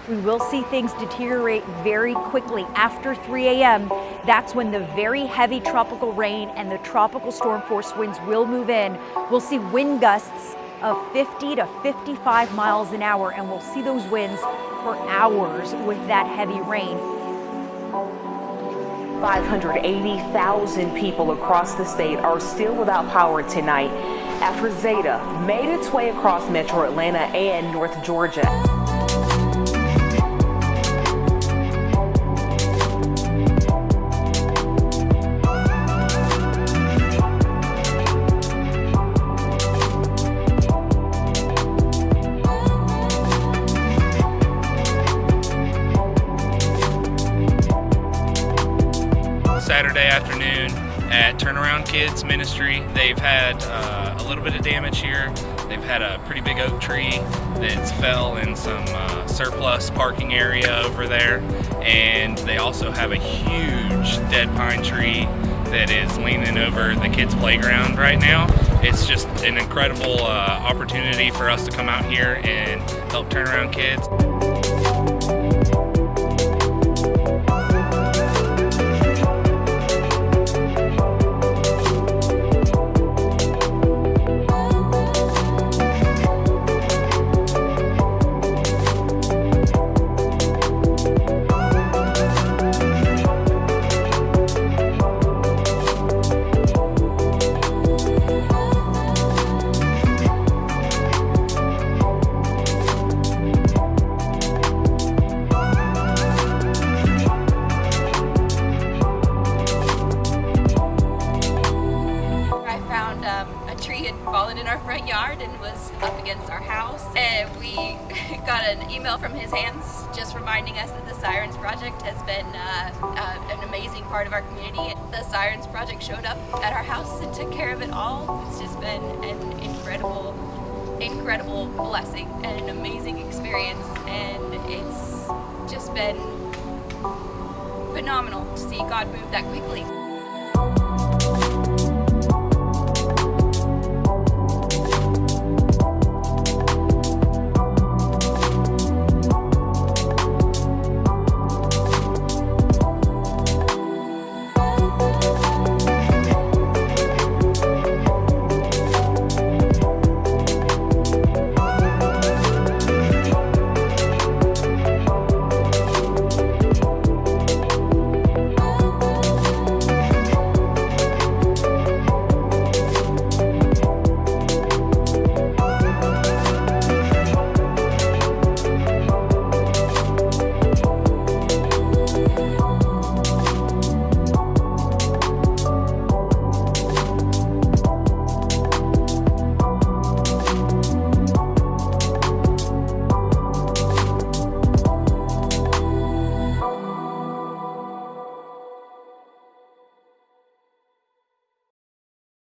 We will see things deteriorate very quickly after 3 a.m. That's when the very heavy tropical rain and the tropical storm force winds will move in. We'll see wind gusts of 50 to 55 miles an hour, and we'll see those winds for hours with that heavy rain. 580,000 people across the state are still without power tonight after Zeta made its way across metro Atlanta and North Georgia. Saturday afternoon at Turnaround Kids Ministry. They've had a little bit of damage here. They've had a pretty big oak tree that's fell in some surplus parking area over there, and they also have a huge dead pine tree that is leaning over the kids' playground right now. It's just an incredible opportunity for us to come out here and help Turnaround Kids. A tree had fallen in our front yard and was up against our house, and we got an email from his hands just reminding us that the Sirens Project has been an amazing part of our community. The Sirens Project showed up at our house and took care of it all. It's just been an incredible blessing and an amazing experience, and it's just been phenomenal to see God move that quickly.